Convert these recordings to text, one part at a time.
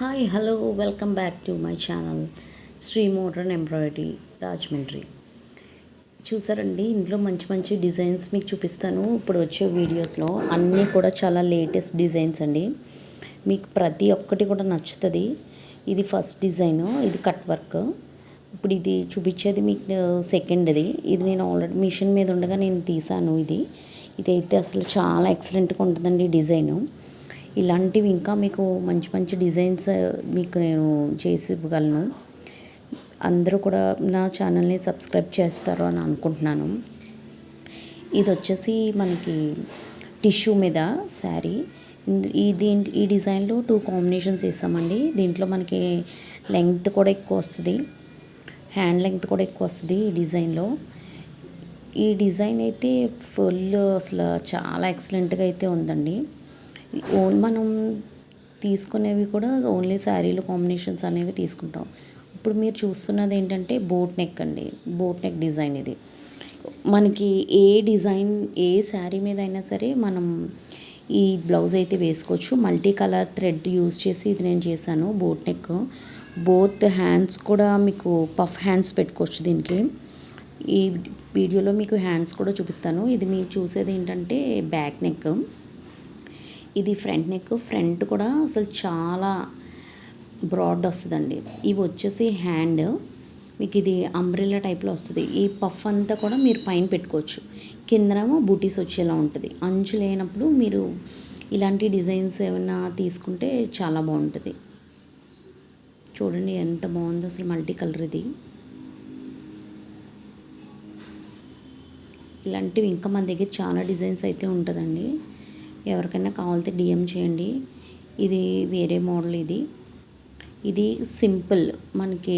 Hi hello welcome back to my channel Shri modern embroidery Rajahmundry. చూసారండి, ఇంట్లో మంచి మంచి డిజైన్స్ మీకు చూపిస్తాను ఇప్పుడు వచ్చే వీడియోస్లో. అన్నీ కూడా చాలా లేటెస్ట్ డిజైన్స్ అండి, మీకు ప్రతి ఒక్కటి కూడా నచ్చుతుంది. ఇది ఫస్ట్ డిజైన్, ఇది కట్ వర్క్. ఇప్పుడు ఇది చూపించేది మీకు సెకండ్ది. ఇది నేను ఆల్రెడీ మిషన్ మీద ఉండగా నేను తీసాను. ఇదైతే అసలు చాలా ఎక్సలెంట్గా ఉంటుందండి డిజైను. ఇలాంటివి ఇంకా మీకు మంచి మంచి డిజైన్స్ మీకు నేను చేసి ఇవ్వగలను. అందరూ కూడా నా ఛానల్ని సబ్స్క్రైబ్ చేస్తారు అని అనుకుంటున్నాను. ఇది వచ్చేసి మనకి టిష్యూ మీద శారీ. ఈ డిజైన్లో 2 కాంబినేషన్స్ వేసామండి. దీంట్లో మనకి లెంగ్త్ కూడా ఎక్కువ వస్తుంది, హ్యాండ్ లెంగ్త్ కూడా ఎక్కువ వస్తుంది ఈ డిజైన్లో. ఈ డిజైన్ అయితే ఫుల్ అసలు చాలా ఎక్సలెంట్గా అయితే ఉందండి. మనం తీసుకునేవి కూడా ఓన్లీ శారీలు కాంబినేషన్స్ అనేవి తీసుకుంటాం. ఇప్పుడు మీరు చూస్తున్నది ఏంటంటే బోట్ నెక్ అండి, బోట్ నెక్ డిజైన్. ఇది మనకి ఏ డిజైన్ ఏ శారీ మీద అయినా సరే మనం ఈ బ్లౌజ్ అయితే వేసుకోవచ్చు. మల్టీ కలర్ థ్రెడ్ యూజ్ చేసి ఇది నేను చేశాను బోట్ నెక్. బోత్ హ్యాండ్స్ కూడా మీకు పఫ్ హ్యాండ్స్ పెట్టుకోవచ్చు దీనికి. ఈ వీడియోలో మీకు హ్యాండ్స్ కూడా చూపిస్తాను. ఇది మీరు చూసేది ఏంటంటే బ్యాక్ నెక్, ఇది ఫ్రంట్ నెక్. ఫ్రంట్ కూడా అసలు చాలా బ్రాడ్ వస్తుందండి. ఇవి వచ్చేసి హ్యాండ్, మీకు ఇది అంబ్రెల్లా టైప్లో వస్తుంది. ఈ పఫ్ అంతా కూడా మీరు పైన పెట్టుకోవచ్చు, కిందనేమో బూటీస్ వచ్చేలా ఉంటుంది. అంచు లేనప్పుడు మీరు ఇలాంటి డిజైన్స్ ఏమైనా తీసుకుంటే చాలా బాగుంటుంది. చూడండి ఎంత బాగుందో అసలు, మల్టీ కలర్. ఇది ఇలాంటివి ఇంకా మన దగ్గర చాలా డిజైన్స్ అయితే ఉంటుందండి. ఎవరికైనా కావాలితే డిఎం చేయండి. ఇది వేరే మోడల్. ఇది సింపుల్, మనకి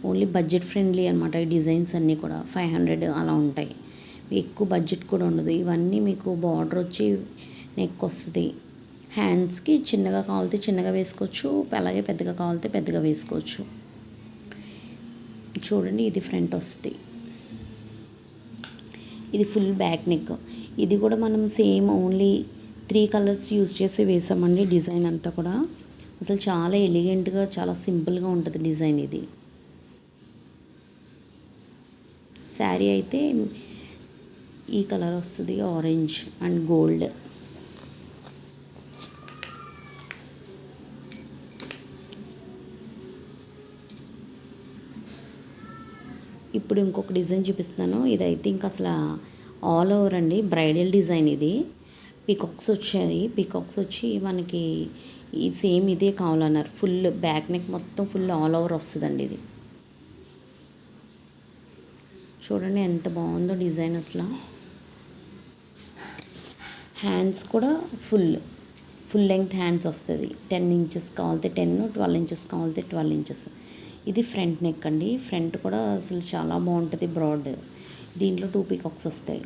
ఓన్లీ బడ్జెట్ ఫ్రెండ్లీ అనమాట. ఈ డిజైన్స్ అన్నీ కూడా 500 అలా ఉంటాయి, ఎక్కువ బడ్జెట్ కూడా ఉండదు. ఇవన్నీ మీకు బార్డర్ వచ్చి నెక్ వస్తుంది. హ్యాండ్స్కి చిన్నగా కావాలితే చిన్నగా వేసుకోవచ్చు, అలాగే పెద్దగా కావాలితే పెద్దగా వేసుకోవచ్చు. చూడండి, ఇది ఫ్రంట్ వస్తుంది. ఇది ఫుల్ బ్యాక్ నెక్. ఇది కూడా మనం సేమ్ ఓన్లీ 3 కలర్స్ యూజ్ చేసి వేసామండి. డిజైన్ అంతా కూడా అసలు చాలా ఎలిగెంట్గా చాలా సింపుల్గా ఉంటుంది డిజైన్. ఇది శారీ అయితే ఈ కలర్ వస్తుంది, ఆరెంజ్ అండ్ గోల్డ్. ఇప్పుడు ఇంకొక డిజైన్ చూపిస్తున్నాను. ఇదైతే ఇంకా అసలు ఆల్ ఓవర్ అండి, బ్రైడల్ డిజైన్. ఇది పీకాక్స్ వచ్చాయి. పీకాక్స్ వచ్చి మనకి ఈ సేమ్ ఇదే కావాలన్నారు. ఫుల్ బ్యాక్ నెక్ మొత్తం ఫుల్ ఆల్ ఓవర్ వస్తుందండి. ఇది చూడండి ఎంత బాగుందో డిజైన్ అసలు. హ్యాండ్స్ కూడా ఫుల్ లెంగ్త్ హ్యాండ్స్ వస్తుంది. 10 ఇంచెస్ కావాలితే 10, 12 ఇంచెస్ కావాలితే 12 ఇంచెస్. ఇది ఫ్రంట్ నెక్ అండి. ఫ్రంట్ కూడా అసలు చాలా బాగుంటుంది, బ్రాడ్. దీంట్లో 2 పీకాక్స్ వస్తాయి.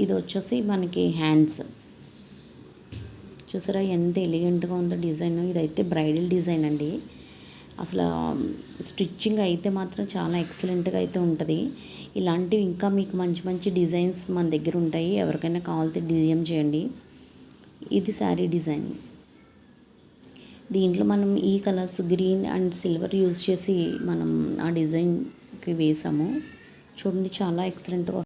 ఇది వచ్చేసి మనకి హ్యాండ్స్. చూసారా ఎంత ఎలిగెంట్గా ఉందో డిజైన్. ఇదైతే బ్రైడల్ డిజైన్ అండి. అసలు స్టిచ్చింగ్ అయితే మాత్రం చాలా ఎక్సలెంట్గా అయితే ఉంటుంది. ఇలాంటివి ఇంకా మీకు మంచి మంచి డిజైన్స్ మన దగ్గర ఉంటాయి. ఎవరికైనా కావాలితే డిఎం చేయండి. ఇది శారీ డిజైన్. దీంట్లో మనం ఈ colours green and silver use చేసి మనం ఆ డిజైన్కి వేసాము. చూడండి చాలా ఎక్సలెంట్గా